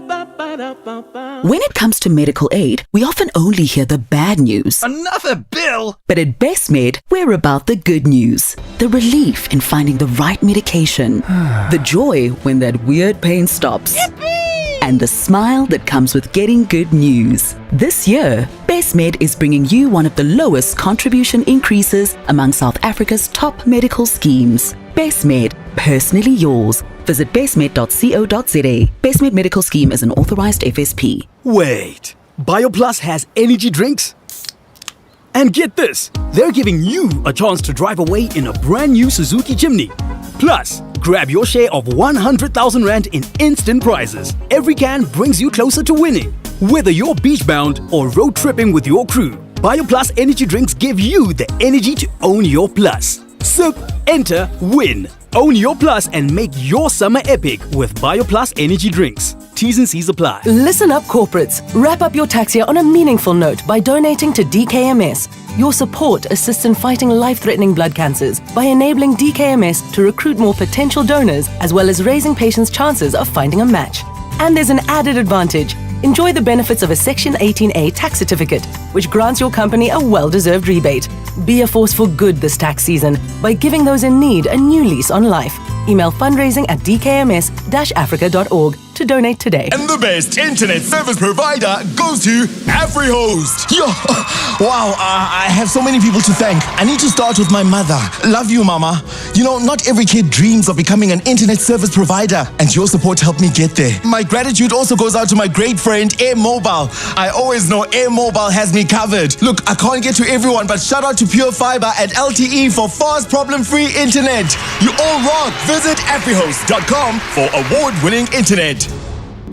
When it comes to medical aid, we often only hear the bad news. Another bill! But at BestMed, we're about the good news. The relief in finding the right medication. The joy when that weird pain stops. Yippee! And the smile that comes with getting good news. This year, BestMed is bringing you one of the lowest contribution increases among South Africa's top medical schemes. BestMed, personally yours. Visit bestmed.co.za. BestMed Medical Scheme is an authorized FSP. Wait, BioPlus has energy drinks? And get this, they're giving you a chance to drive away in a brand new Suzuki Jimny. Plus, grab your share of 100,000 Rand in instant prizes. Every can brings you closer to winning. Whether you're beach-bound or road tripping with your crew, BioPlus energy drinks give you the energy to own your plus. Sip, enter, win. Own your plus and make your summer epic with BioPlus energy drinks. T's and C's apply. Listen up, corporates. Wrap up your tax year on a meaningful note by donating to DKMS. Your support assists in fighting life-threatening blood cancers by enabling DKMS to recruit more potential donors, as well as raising patients' chances of finding a match. And there's an added advantage. Enjoy the benefits of a Section 18A tax certificate, which grants your company a well-deserved rebate. Be a force for good this tax season by giving those in need a new lease on life. Email fundraising at dkms-africa.org to donate today. And the best internet service provider goes to AfriHost. Yo, wow, I have so many people to thank. I need to start with my mother. Love you, Mama. You know, not every kid dreams of becoming an internet service provider, and your support helped me get there. My gratitude also goes out to my great friend, Air Mobile. I always know Air Mobile has me covered. Look, I can't get to everyone, but shout out to Pure Fiber at LTE for fast, problem-free internet. You all rock. Visit afrihost.com for award-winning internet.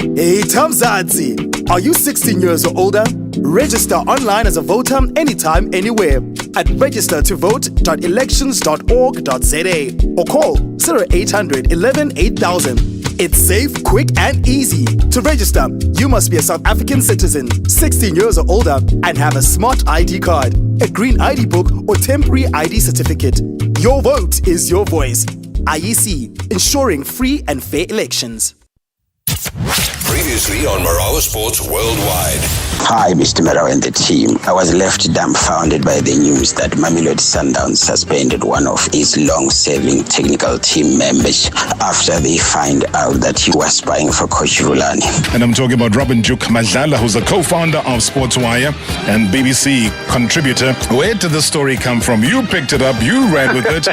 Hey, Tamzadzi, are you 16 years or older? Register online as a voter anytime, anywhere at registertovote.elections.org.za or call 0800 11 8000. It's safe, quick, and easy. To register, you must be a South African citizen, 16 years or older, and have a smart ID card, a green ID book, or temporary ID certificate. Your vote is your voice. IEC, ensuring free and fair elections. Previously on Marawa Sports Worldwide. Hi, Mr. Marawa and the team. I was left dumbfounded by the news that Mamelodi Sundowns suspended one of its long-serving technical team members after they find out that he was spying for Coach Rulani. And I'm talking about Robin Duke Madlala, who's a co-founder of SportsWire and BBC contributor. Where did the story come from? You picked it up, you ran with it,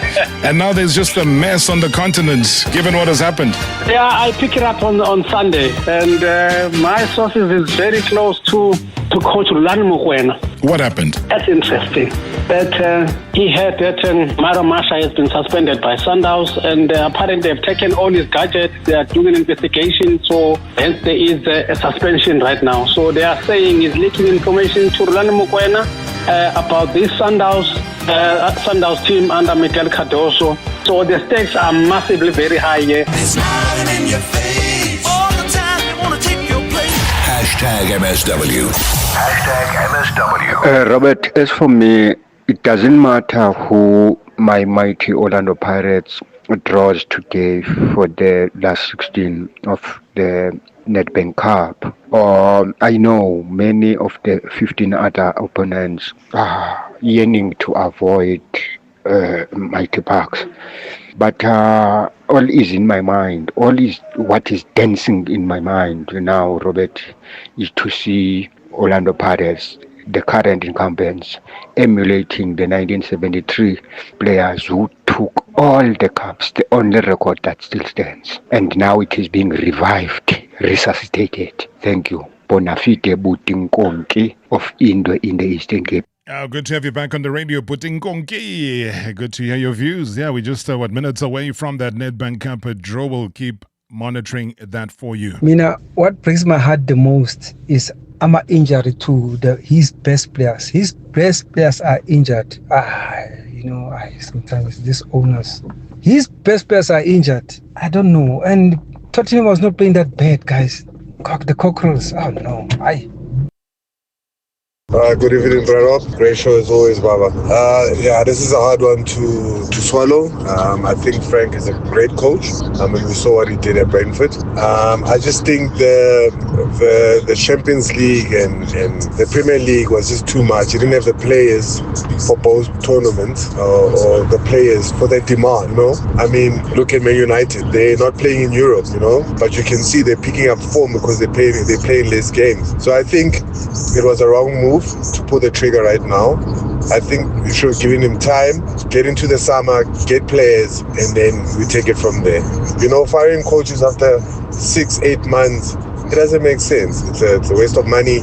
and now there's just a mess on the continent, given what has happened. Yeah, I picked it up on Sunday, and my sources is very close to Coach Rulani Mokoena. What happened? That's interesting. that he heard that Marawa has been suspended by Sundowns, and apparently they've taken all his gadgets. They are doing an investigation, so hence there is a suspension right now. So they are saying he's leaking information to Rulani Mokoena about this Sundowns team under Miguel Cardoso. So the stakes are massively very high here. In your face. All the time they want to take your place. #MSW. #MSW. Robert, as for me, it doesn't matter who my mighty Orlando Pirates draws today for the last 16 of the Nedbank Cup. I know many of the 15 other opponents are yearning to avoid Mighty Bucks. But all is in my mind. All is what is dancing in my mind now, Robert, is to see Orlando Pirates, the current incumbents, emulating the 1973 players who took all the cups, the only record that still stands. And now it is being revived, resuscitated. Thank you. Bonafide Butinkonki of Indo in the Eastern Cape. Good to have you back on the radio, Putinkonki. Good to hear your views. Yeah, we're just minutes away from that Nedbank Cup. Joe will keep monitoring that for you. Mina, what breaks my heart the most is Ama injury to his best players. His best players are injured. Sometimes these owners, his best players are injured. I don't know. And Tottenham was not playing that bad, guys. The Cockerels. Oh no. Good evening, brother. Great show as always, Baba. This is a hard one to swallow. I think Frank is a great coach. We saw what he did at Brentford. I just think the Champions League and the Premier League was just too much. He didn't have the players for both tournaments or the players for their demand, I mean, look at Man United. They're not playing in Europe, but you can see they're picking up form because they're playing less games. So I think it was a wrong move to pull the trigger right now. I think we should have given him time, get into the summer, get players, and then we take it from there. Firing coaches after 6-8 months, it doesn't make sense. It's a waste of money.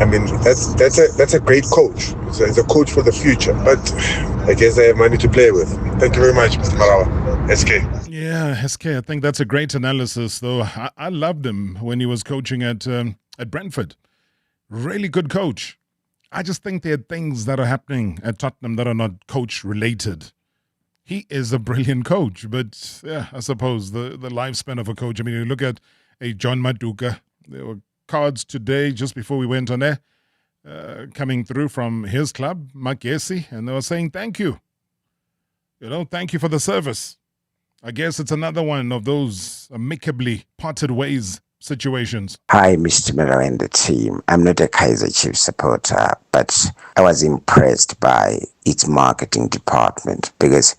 I mean, that's a great coach. It's a coach for the future, but I guess they have money to play with. Thank you very much, Mr. Marawa. SK. Yeah, SK, I think that's a great analysis, though. I loved him when he was coaching at Brentford. Really good coach. I just think there are things that are happening at Tottenham that are not coach-related. He is a brilliant coach, but yeah, I suppose the lifespan of a coach. I mean, you look at a John Maduka. There were cards today, just before we went on air, coming through from his club, Makesi, and they were saying thank you. Thank you for the service. I guess it's another one of those amicably parted ways situations. Hi, Mr. Marawa and the team. I'm not a Kaizer Chiefs supporter, but I was impressed by its marketing department because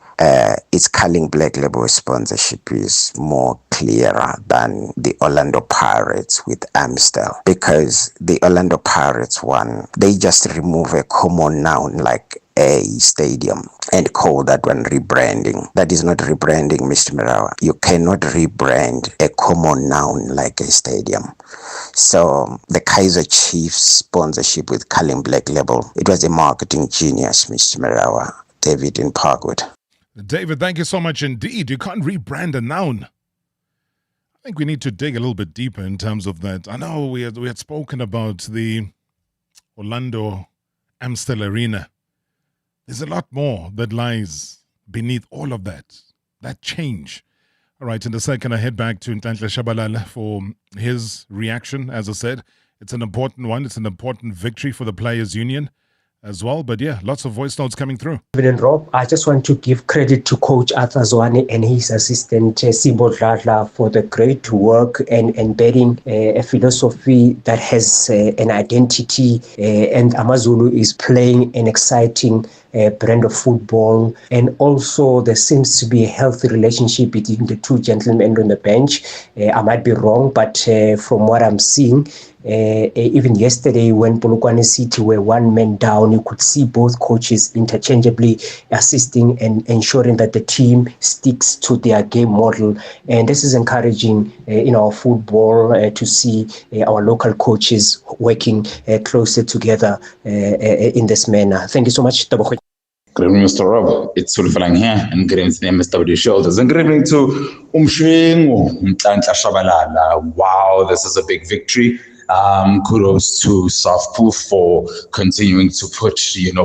its Culling Black Label sponsorship is more clearer than the Orlando Pirates with Amstel, because the Orlando Pirates one, they just remove a common noun like a stadium and call that one rebranding. That is not rebranding, Mr. Marawa. You cannot rebrand a common noun like a stadium. So the Kaizer Chiefs sponsorship with Culling Black Label, it was a marketing genius, Mr. Marawa. David in Parkwood. David, thank you so much indeed. You can't rebrand a noun. I think we need to dig a little bit deeper in terms of that. I know we had spoken about the Orlando Amstel Arena. There's a lot more that lies beneath all of that change. All right, in a second, I head back to Ntlantle Shabalala for his reaction. As I said, it's an important one. It's an important victory for the Players' Union as well. But yeah, lots of voice notes coming through. Rob, I just want to give credit to Coach Arthur Zwane and his assistant Sibo Dladla for the great work and embedding a philosophy that has an identity, and Amazulu is playing an exciting brand of football, and also there seems to be a healthy relationship between the two gentlemen on the bench. I might be wrong, but from what I'm seeing, even yesterday when Polokwane City were one man down, you could see both coaches interchangeably assisting and ensuring that the team sticks to their game model. And this is encouraging in our football to see our local coaches working closer together in this manner. Thank you so much, Tabogo. Good evening, Mr. Rob. It's Sulfalang here, and good evening to the MSW Shoulders. And good evening to Umshwengu Mtlanhla Shabalala. Wow, this is a big victory. Kudos to Southpool for continuing to put,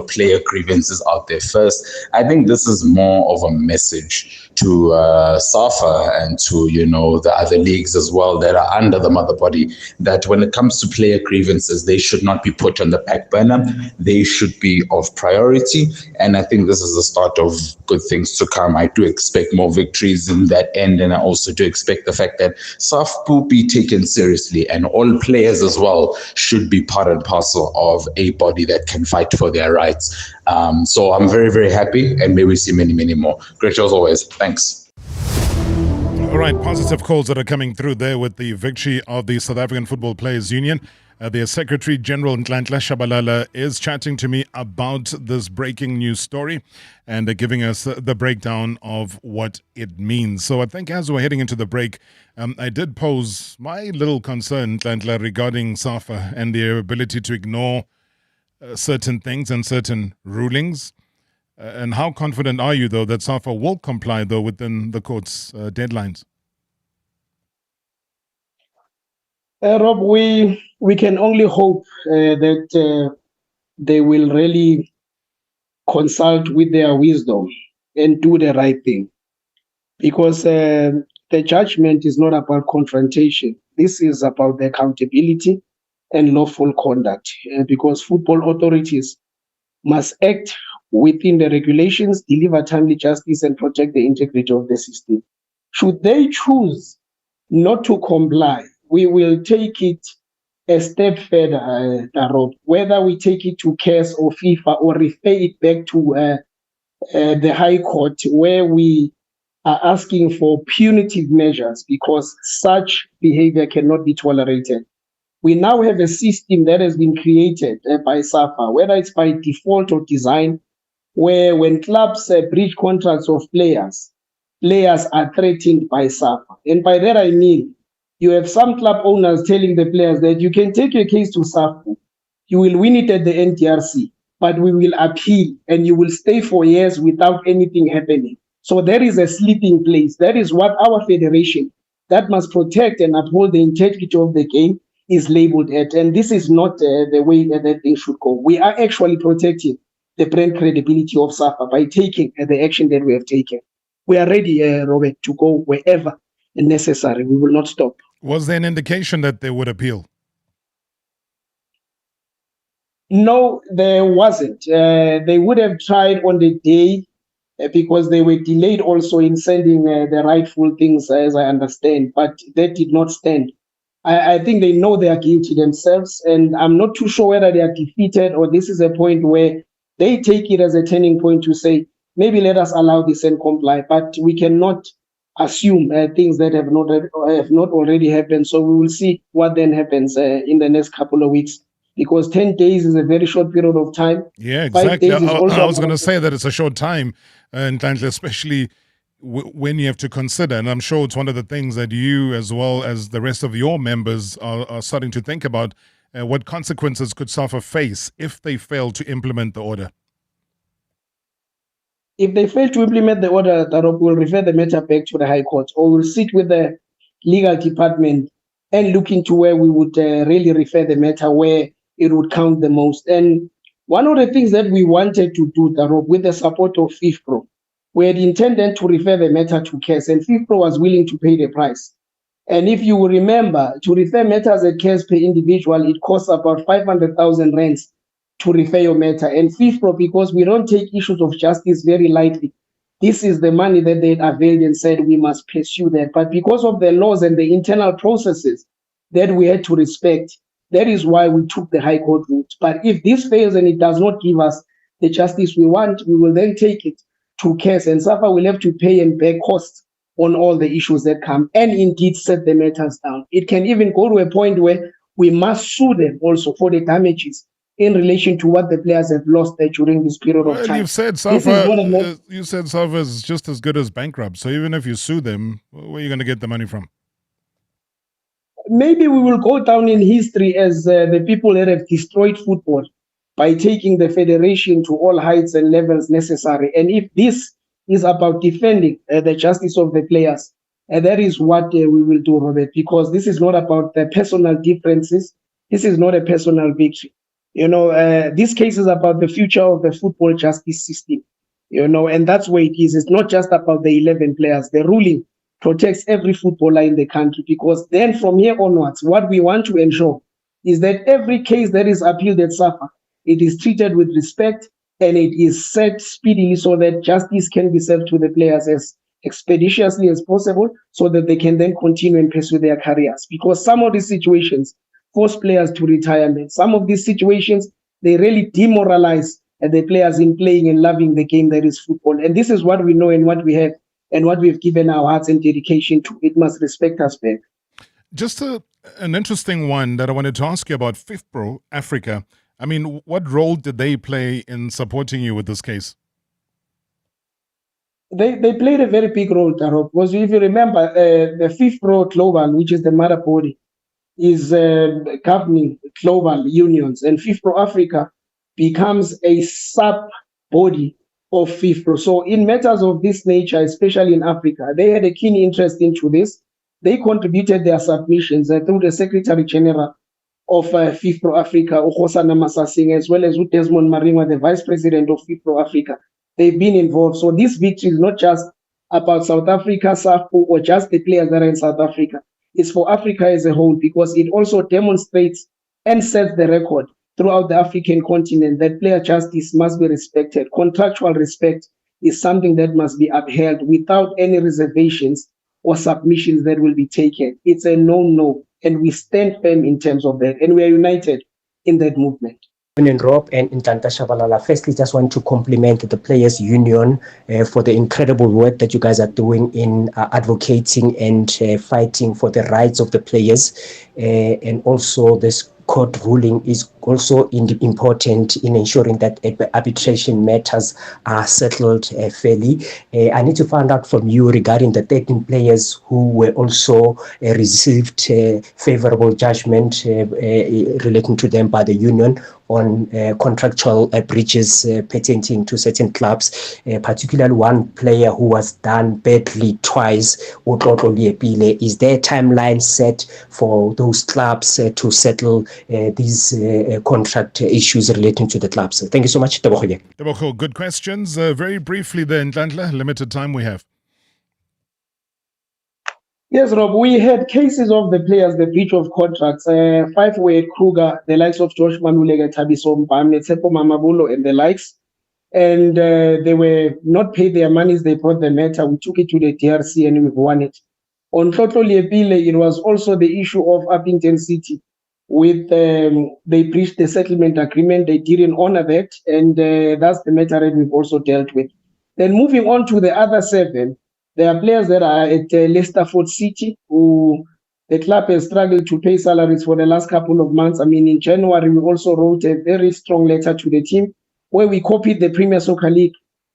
player grievances out there first. I think this is more of a message to SAFA and to, the other leagues as well that are under the mother body, that when it comes to player grievances, they should not be put on the back burner. They should be of priority. And I think this is the start of good things to come. I do expect more victories in that end. And I also do expect the fact that SAFPU be taken seriously, and all players as well should be part and parcel of a body that can fight for their rights. So I'm very, very happy, and may we see many, many more. Great show as always. Thanks. All right, positive calls that are coming through there with the victory of the South African Football Players Union. Their Secretary General Ntlantla Shabalala is chatting to me about this breaking news story and giving us the breakdown of what it means. So I think as we're heading into the break, I did pose my little concern, Ntlantla, regarding SAFA and their ability to ignore certain things and certain rulings. And how confident are you, though, that SAFA will comply, though, within the court's deadlines? Rob, we can only hope that they will really consult with their wisdom and do the right thing. Because the judgment is not about confrontation. This is about the accountability and lawful conduct. Because football authorities must act within the regulations, deliver timely justice, and protect the integrity of the system. Should they choose not to comply, we will take it a step further, Rob. Whether we take it to CAS or FIFA or refer it back to the High Court, where we are asking for punitive measures, because such behavior cannot be tolerated. We now have a system that has been created by SAFA, whether it's by default or design, where when clubs breach contracts of players are threatened by SAFA. And by that I mean, you have some club owners telling the players that you can take your case to SAFA, you will win it at the NTRC, but we will appeal and you will stay for years without anything happening. So there is a sleeping place. That is what our federation, that must protect and uphold the integrity of the game, is labeled at. And this is not the way that things should go. We are actually protecting the brand credibility of SAFA by taking the action that we have taken. We are ready, Robert, to go wherever necessary. We will not stop. Was there an indication that they would appeal? No, there wasn't. They would have tried on the day because they were delayed also in sending the rightful things, as I understand, but that did not stand. I think they know they are guilty themselves, and I'm not too sure whether they are defeated or this is a point where they take it as a turning point to say, maybe let us allow this and comply, but we cannot assume things that have not already happened. So we will see what then happens in the next couple of weeks, because 10 days is a very short period of time. Yeah, exactly. I was going to say that it's a short time, and especially when you have to consider, and I'm sure it's one of the things that you, as well as the rest of your members, are starting to think about, what consequences could SAFA face if they fail to implement the order? If they fail to implement the order, we'll refer the matter back to the High Court, or we'll sit with the legal department and look into where we would really refer the matter where it would count the most. And one of the things that we wanted to do, with the support of FIFPro, we had intended to refer the matter to CAS, and FIFPro was willing to pay the price. And if you remember, to refer matters at CAS per individual, it costs about 500,000 rands to refer your matter. And FIFPro, because we don't take issues of justice very lightly, this is the money that they availed and said we must pursue that. But because of the laws and the internal processes that we had to respect, that is why we took the High Court route. But if this fails and it does not give us the justice we want, we will then take it to CAS, and SAFA will have to pay and bear costs on all the issues that come, and indeed set the matters down. It can even go to a point where we must sue them also for the damages in relation to what the players have lost during this period of time. You've said SAFA is just as good as bankrupt. So even if you sue them, where are you going to get the money from? Maybe we will go down in history as the people that have destroyed football. by taking the federation to all heights and levels necessary. And if this is about defending the justice of the players, that is what we will do, Robert, because this is not about the personal differences. This is not a personal victory. This case is about the future of the football justice system, and that's where it is. It's not just about the 11 players. The ruling protects every footballer in the country, because then from here onwards, what we want to ensure is that every case that is appealed at SAFA, it is treated with respect and it is set speedily so that justice can be served to the players as expeditiously as possible, so that they can then continue and pursue their careers. Because some of these situations force players to retirement. Some of these situations, they really demoralize the players in playing and loving the game that is football. And this is what we know and what we have and what we've given our hearts and dedication to. It must respect us back. Just an interesting one that I wanted to ask you about, FIFPro Africa. I mean, what role did they play in supporting you with this case? They played a very big role, Taro, because if you remember, the FIFPro Global, which is the mother body, is governing global unions, and FIFPro Africa becomes a sub-body of FIFPro. So in matters of this nature, especially in Africa, they had a keen interest into this. They contributed their submissions through the Secretary General of FIFPro Africa, Ukhosana Masasing, as well as Desmond Maringwa, the Vice President of FIFPro Africa. They've been involved. So this victory is not just about South Africa, SAFPO, or just the players that are in South Africa. It's for Africa as a whole, because it also demonstrates and sets the record throughout the African continent that player justice must be respected. Contractual respect is something that must be upheld without any reservations or submissions that will be taken. It's a no, and we stand firm in terms of that, and we are united in that movement. And Rob and Ntanta Shabalala, firstly, just want to compliment the Players Union for the incredible work that you guys are doing in advocating and fighting for the rights of the players. And also this court ruling is also important in ensuring that arbitration matters are settled fairly. I need to find out from you regarding the 13 players who were also received favorable judgment relating to them by the union on contractual breaches pertaining to certain clubs, particularly one player who was done badly twice, Utlotlo Liepile. Is there a timeline set for those clubs to settle these contract issues relating to the clubs? Thank you so much. Tebogo, good questions. Very briefly then, Ntantla, limited time we have. Yes, Rob, we had cases of the players, the breach of contracts. 5 were at Kruger, the likes of Josh Manulega, Tabiso Mpame, Tsepo Mamabulo, and the likes. And they were not paid their monies. They brought the matter. We took it to the DRC and we've won it. On Tlotlo Liepile, it was also the issue of Upington City. With they breached the settlement agreement. They didn't honor that. And that's the matter that we've also dealt with. Then moving on to the other 7, there are players that are at Leicesterford City who the club has struggled to pay salaries for the last couple of months. I mean, in January, we also wrote a very strong letter to the team where we copied the Premier Soccer League,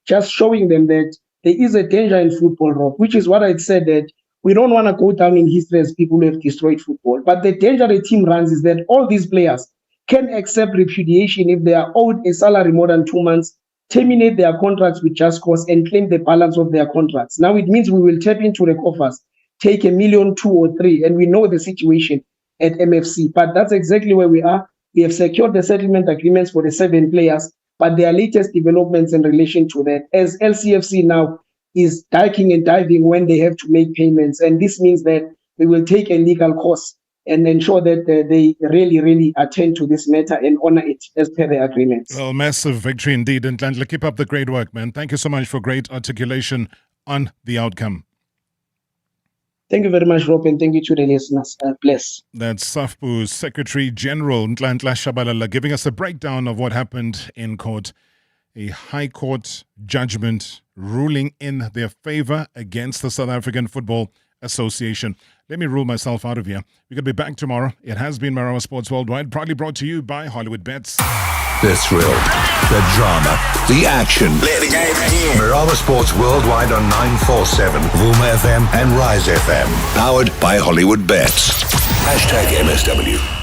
just showing them that there is a danger in football, Rob, which is what I said, that we don't want to go down in history as people who have destroyed football. But the danger the team runs is that all these players can accept repudiation if they are owed a salary more than 2 months, terminate their contracts with just cause, and claim the balance of their contracts. Now it means we will tap into the coffers, take $1 million, 2 or 3, and we know the situation at MFC. But that's exactly where we are. We have secured the settlement agreements for the 7 players, but there are latest developments in relation to that, as LCFC now is ducking and diving when they have to make payments. And this means that we will take a legal course and ensure that they really attend to this matter and honor it as per the agreements. Well, massive victory indeed. And Ntantla, keep up the great work, man. Thank you so much for great articulation on the outcome. Thank you very much, Rob, and thank you to the listeners. Bless. That's SAFPU's Secretary General, Ntantla Shabalala, giving us a breakdown of what happened in court. A High Court judgment ruling in their favor against the South African Football Association. Let me rule myself out of here. We're going to be back tomorrow. It has been Marawa Sports Worldwide, proudly brought to you by Hollywood Bets. The thrill, the drama, the action. Let the game begin. Marawa Sports Worldwide on 947, Vuma FM and Rise FM. Powered by Hollywood Bets. #MSW.